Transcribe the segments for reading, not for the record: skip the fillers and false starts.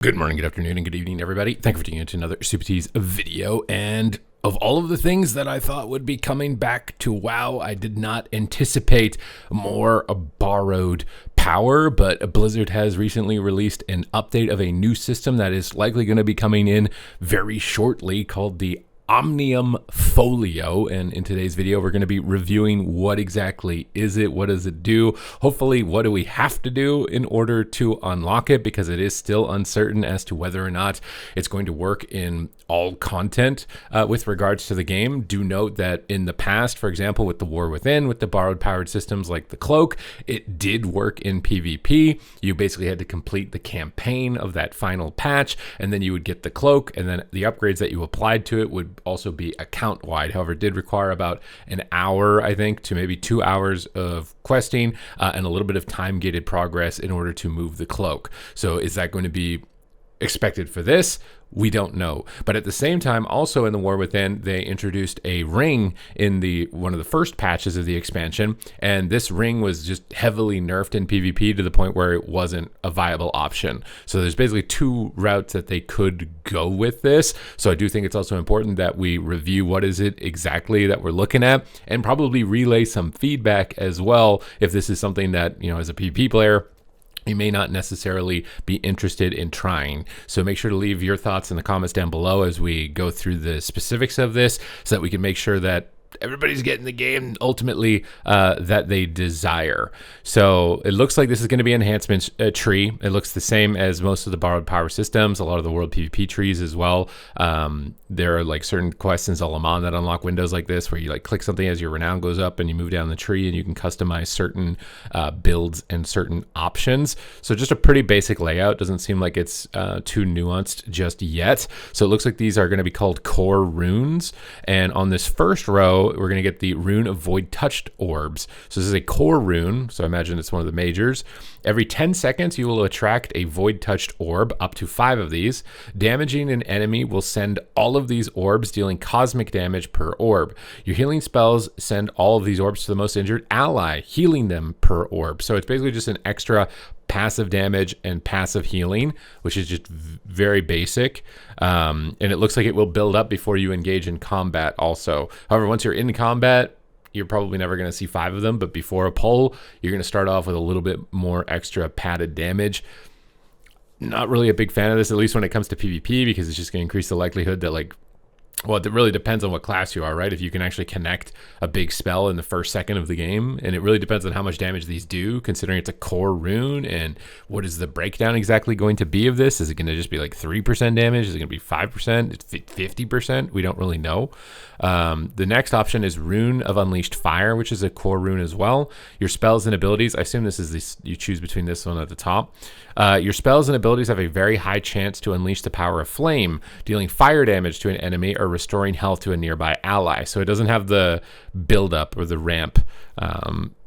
Good morning, good afternoon, and good evening, everybody. Thank you for tuning into another Supatease video. And of all of the things that I thought would be coming back to WoW, I did not anticipate more borrowed power, but Blizzard has recently released an update of a new system that is likely going to be coming in very shortly called the Omnium Folio, and in today's video we're going to be reviewing what exactly is it, what does it do, hopefully what do we have to do in order to unlock it, because it is still uncertain as to whether or not it's going to work in all content with regards to the game. Do note that in the past, for example, with the War Within, with the borrowed powered systems like the Cloak, it did work in PvP. You basically had to complete the campaign of that final patch, and then you would get the Cloak, and then the upgrades that you applied to it would also be account wide. However, it did require about an hour, I think, to maybe 2 hours of questing and a little bit of time gated progress in order to move the Cloak. So is that going to be expected for this? We don't know. But at the same time, also in the War Within, they introduced a ring in one of the first patches of the expansion, and this ring was just heavily nerfed in PvP to the point where it wasn't a viable option. So there's basically two routes that they could go with this. So I do think it's also important that we review what is it exactly that we're looking at, and probably relay some feedback as well if this is something that, as a PvP player, you may not necessarily be interested in trying. So make sure to leave your thoughts in the comments down below as we go through the specifics of this, so that we can make sure that everybody's getting the game ultimately that they desire. So it looks like this is going to be an enhancement tree. It looks the same as most of the borrowed power systems, a lot of the world PvP trees as well. There are like certain quests in Zalaman that unlock windows like this, where you like click something as your renown goes up and you move down the tree, and you can customize certain builds and certain options. So just a pretty basic layout. Doesn't seem like it's too nuanced just yet. So it looks like these are going to be called core runes. And on this first row, we're going to get the rune of void touched orbs. So this is a core rune, so I imagine it's one of the majors. Every 10 seconds you will attract a void touched orb, up to 5 of these. Damaging an enemy will send all of these orbs, dealing cosmic damage per orb. Your healing spells send all of these orbs to the most injured ally, healing them per orb. So it's basically just an extra passive damage and passive healing, which is just very basic. And it looks like it will build up before you engage in combat also. However, once you're in combat, you're probably never going to see 5 of them, but before a pull, you're going to start off with a little bit more extra padded damage. Not really a big fan of this, at least when it comes to PvP, because it's just going to increase the likelihood that, it really depends on what class you are, right? If you can actually connect a big spell in the first second of the game, and it really depends on how much damage these do, considering it's a core rune, and what is the breakdown exactly going to be of this? Is it going to just be like 3% damage? Is it going to be 5%? 50%? We don't really know. The next option is Rune of Unleashed Fire, which is a core rune as well. Your spells and abilities, I assume this is you choose between this one at the top. Your spells and abilities have a very high chance to unleash the power of flame, dealing fire damage to an enemy or restoring health to a nearby ally. So it doesn't have the build-up or the ramp.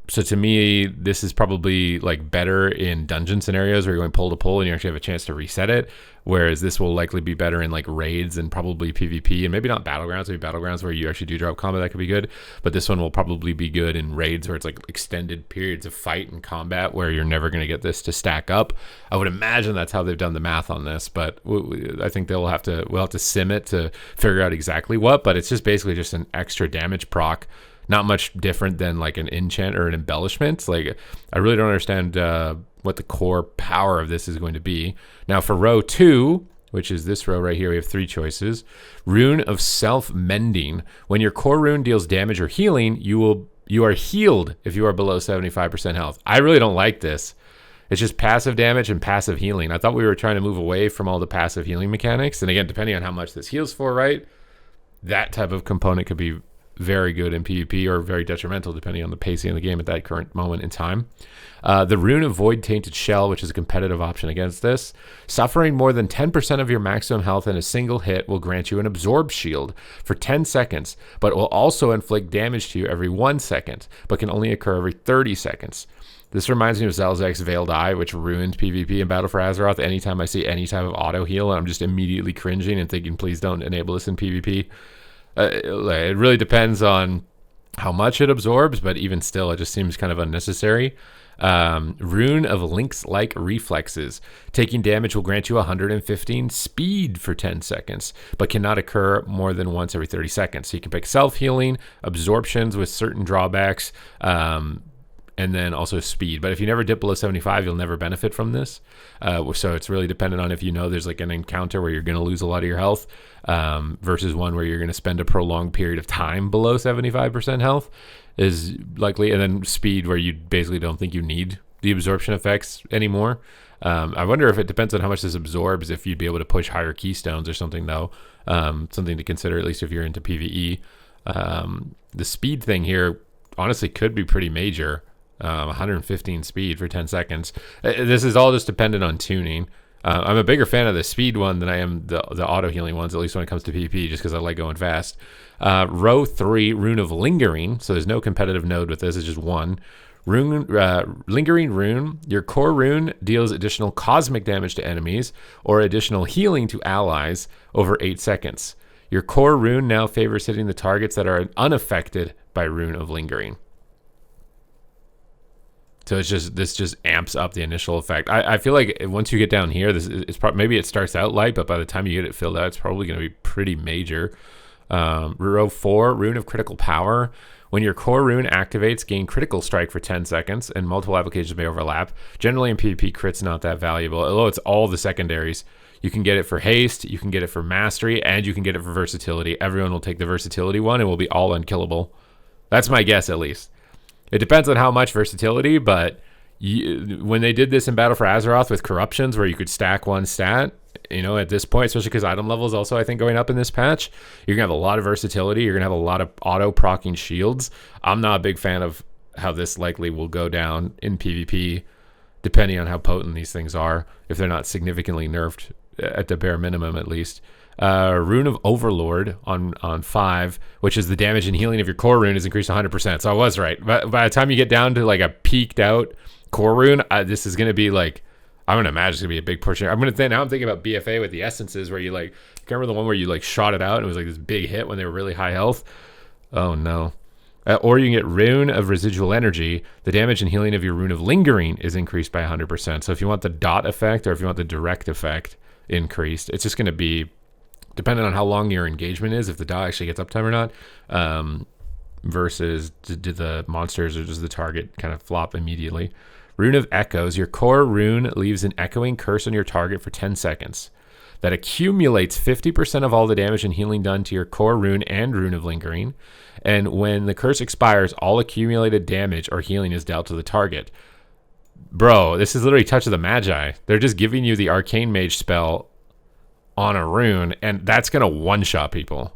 So to me, this is probably better in dungeon scenarios where you're going pull to pull and you actually have a chance to reset it. Whereas this will likely be better in raids and probably PvP, and maybe not battlegrounds. Maybe battlegrounds where you actually do drop combat, that could be good. But this one will probably be good in raids where it's extended periods of fight and combat where you're never going to get this to stack up. I would imagine that's how they've done the math on this, but I think we'll have to sim it to figure out exactly what. But it's just basically just an extra damage proc. Not much different than an enchant or an embellishment. I really don't understand what the core power of this is going to be. Now for row 2, which is this row right here, we have 3 choices. Rune of Self-Mending. When your core rune deals damage or healing, you are healed if you are below 75% health. I really don't like this. It's just passive damage and passive healing. I thought we were trying to move away from all the passive healing mechanics. And again, depending on how much this heals for, right? That type of component could be very good in PvP or very detrimental depending on the pacing of the game at that current moment in time. The Rune of Void Tainted Shell, which is a competitive option against this. Suffering more than 10% of your maximum health in a single hit will grant you an Absorb Shield for 10 seconds, but will also inflict damage to you every 1 second, but can only occur every 30 seconds. This reminds me of Zelzek's Veiled Eye, which ruined PvP in Battle for Azeroth. Anytime I see any type of auto heal, I'm just immediately cringing and thinking, please don't enable this in PvP. It really depends on how much it absorbs, but even still, it just seems kind of unnecessary. Rune of Lynx-like reflexes. Taking damage will grant you 115 speed for 10 seconds, but cannot occur more than once every 30 seconds. So you can pick self-healing, absorptions with certain drawbacks, and then also speed. But if you never dip below 75, you'll never benefit from this. So it's really dependent on if you know there's like an encounter where you're going to lose a lot of your health versus one where you're going to spend a prolonged period of time below 75% health is likely. And then speed, where you basically don't think you need the absorption effects anymore. I wonder if it depends on how much this absorbs, if you'd be able to push higher keystones or something, though. Something to consider, at least if you're into PvE. The speed thing here honestly could be pretty major. 115 speed for 10 seconds. This is all just dependent on tuning. I'm a bigger fan of the speed one than I am the auto healing ones, at least when it comes to PvP, just because I like going fast. Row 3, Rune of Lingering. So there's no competitive node with this. It's just one. Lingering Rune. Your core rune deals additional cosmic damage to enemies or additional healing to allies over 8 seconds. Your core rune now favors hitting the targets that are unaffected by Rune of Lingering. So this just amps up the initial effect. I feel like once you get down here, maybe it starts out light, but by the time you get it filled out, it's probably going to be pretty major. Row 4, Rune of Critical Power. When your core rune activates, gain critical strike for 10 seconds, and multiple applications may overlap. Generally in PvP, crit's not that valuable, although it's all the secondaries. You can get it for haste, you can get it for mastery, and you can get it for versatility. Everyone will take the versatility one and will be all unkillable. That's my guess, at least. It depends on how much versatility, but when they did this in Battle for Azeroth with corruptions where you could stack one stat, at this point, especially because item levels also, I think, going up in this patch, you're going to have a lot of versatility. You're going to have a lot of auto-procking shields. I'm not a big fan of how this likely will go down in PvP, depending on how potent these things are, if they're not significantly nerfed, at the bare minimum at least. Rune of Overlord on 5, which is the damage and healing of your core rune is increased 100%. So I was right. By the time you get down to like a peaked out core rune, this is going to be like, I'm going to imagine it's going to be a big portion. Now I'm thinking about BFA with the essences where you like, remember the one where you like shot it out and it was like this big hit when they were really high health? Oh no. Or you can get Rune of Residual Energy. The damage and healing of your Rune of Lingering is increased by 100%. So if you want the dot effect or if you want the direct effect increased, it's just going to be depending on how long your engagement is, if the dot actually gets uptime or not, versus do the monsters or does the target kind of flop immediately. Rune of Echoes. Your core rune leaves an echoing curse on your target for 10 seconds. That accumulates 50% of all the damage and healing done to your core rune and Rune of Lingering. And when the curse expires, all accumulated damage or healing is dealt to the target. Bro, this is literally Touch of the Magi. They're just giving you the Arcane Mage spell on a rune, and that's going to one-shot people.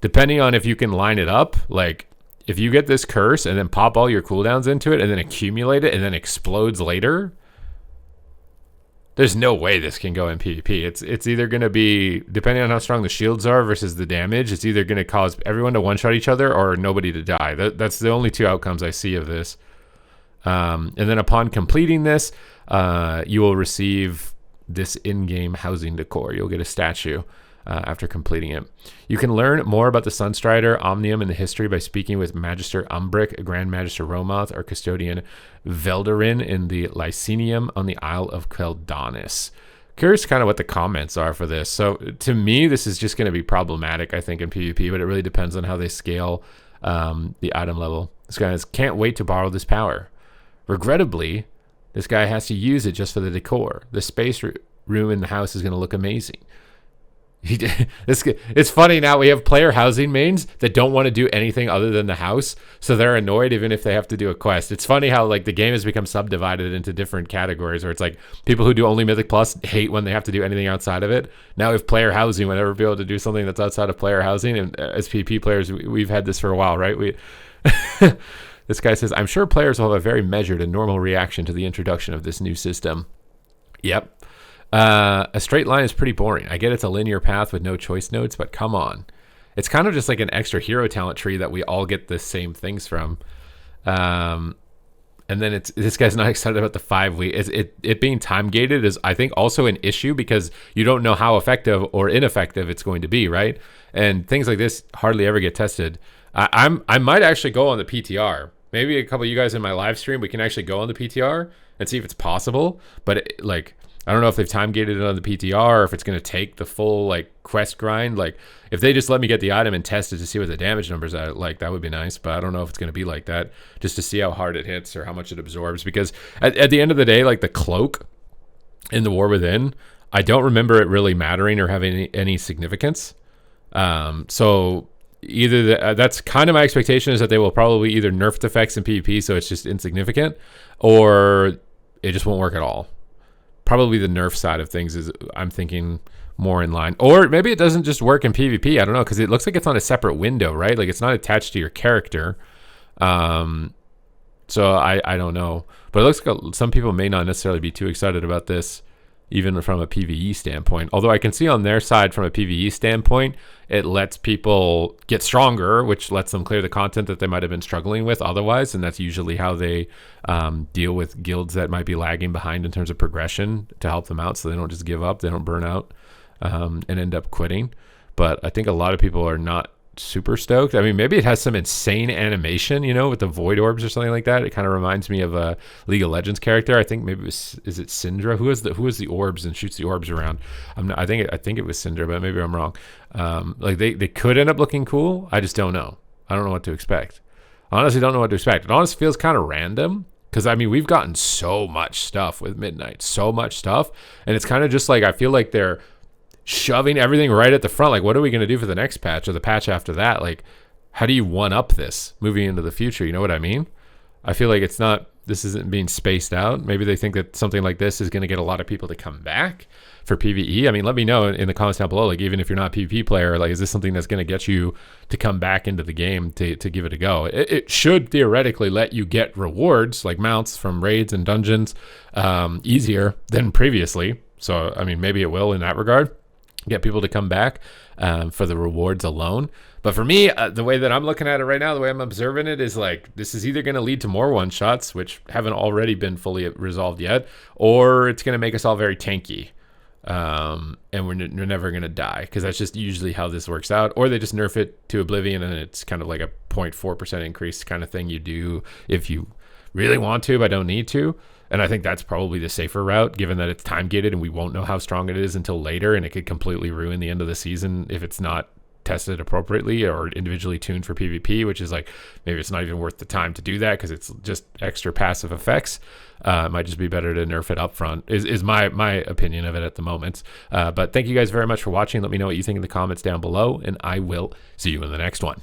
Depending on if you can line it up, like, if you get this curse and then pop all your cooldowns into it and then accumulate it and then explodes later, there's no way this can go in PvP. It's either going to be, depending on how strong the shields are versus the damage, it's either going to cause everyone to one-shot each other or nobody to die. That's the only two outcomes I see of this. And then upon completing this, you will receive this in-game housing decor. You'll get a statue after completing it. You can learn more about the Sunstrider, Omnium, and the history by speaking with Magister Umbric, Grand Magister Romoth, or Custodian Veldarin in the Lycenium on the Isle of Quel'Danis. Curious kind of what the comments are for this. So to me, this is just going to be problematic, I think, in PvP, but it really depends on how they scale the item level. This guy says, can't wait to borrow this power. Regrettably, this guy has to use it just for the decor. The space room in the house is going to look amazing. It's funny now, we have player housing mains that don't want to do anything other than the house, so they're annoyed even if they have to do a quest. It's funny how like the game has become subdivided into different categories where it's like people who do only Mythic Plus hate when they have to do anything outside of it. Now with player housing, whenever people able to do something that's outside of player housing, and as PvP players, we've had this for a while, right? This guy says, I'm sure players will have a very measured and normal reaction to the introduction of this new system. Yep. A straight line is pretty boring. I get it's a linear path with no choice nodes, but come on. It's kind of just like an extra hero talent tree that we all get the same things from. And then this guy's not excited about the 5 week. It being time gated is, I think, also an issue because you don't know how effective or ineffective it's going to be, right? And things like this hardly ever get tested. I might actually go on the PTR. Maybe a couple of you guys in my live stream, we can actually go on the PTR and see if it's possible. But like, I don't know if they've time gated it on the PTR or if it's going to take the full like quest grind. Like, if they just let me get the item and test it to see what the damage numbers are like, that would be nice. But I don't know if it's going to be like that, just to see how hard it hits or how much it absorbs. Because at the end of the day, like the cloak in the War Within, I don't remember it really mattering or having any significance. So either that's kind of my expectation, is that they will probably either nerf the effects in PvP so it's just insignificant, or it just won't work at all. Probably the nerf side of things is, I'm thinking, more in line. Or maybe it doesn't just work in PvP. I don't know, because it looks like it's on a separate window, right? Like it's not attached to your character. So I don't know. But it looks like some people may not necessarily be too excited about this, even from a PvE standpoint. Although I can see on their side, from a PvE standpoint, it lets people get stronger, which lets them clear the content that they might have been struggling with otherwise. And that's usually how they deal with guilds that might be lagging behind in terms of progression, to help them out so they don't just give up, they don't burn out and end up quitting. But I think a lot of people are not super stoked. I mean, maybe it has some insane animation, you know, with the void orbs or something like that. It kind of reminds me of a League of Legends character. I think maybe it was, is it Syndra? Who is the orbs and shoots the orbs around? I think it was Syndra, but maybe I'm wrong. Like they could end up looking cool. I just don't know. I don't know what to expect. I honestly don't know what to expect. It honestly feels kind of random, because I mean, we've gotten so much stuff with Midnight, so much stuff, and it's kind of just like, I feel like they're shoving everything right at the front. Like, what are we going to do for the next patch or the patch after that? Like, how do you one up this moving into the future? You know what I mean? I feel like this isn't being spaced out. Maybe they think that something like this is going to get a lot of people to come back for PvE. I mean, let me know in the comments down below. Like, even if you're not a PvP player, like, is this something that's going to get you to come back into the game to give it a go? It should theoretically let you get rewards like mounts from raids and dungeons easier than previously. So, I mean, maybe it will in that regard, get people to come back for the rewards alone. But for me, the way that I'm looking at it right now, the way I'm observing it, is like, this is either going to lead to more one-shots, which haven't already been fully resolved yet, or it's going to make us all very tanky. And we're never going to die, because that's just usually how this works out. Or they just nerf it to oblivion, and it's kind of like a 0.4% increase kind of thing you do if you really want to but don't need to. And I think that's probably the safer route, given that it's time gated and we won't know how strong it is until later, and it could completely ruin the end of the season if it's not tested appropriately or individually tuned for PvP, which is like, maybe it's not even worth the time to do that because it's just extra passive effects. It might just be better to nerf it up front, is my opinion of it at the moment. But thank you guys very much for watching. Let me know what you think in the comments down below, and I will see you in the next one.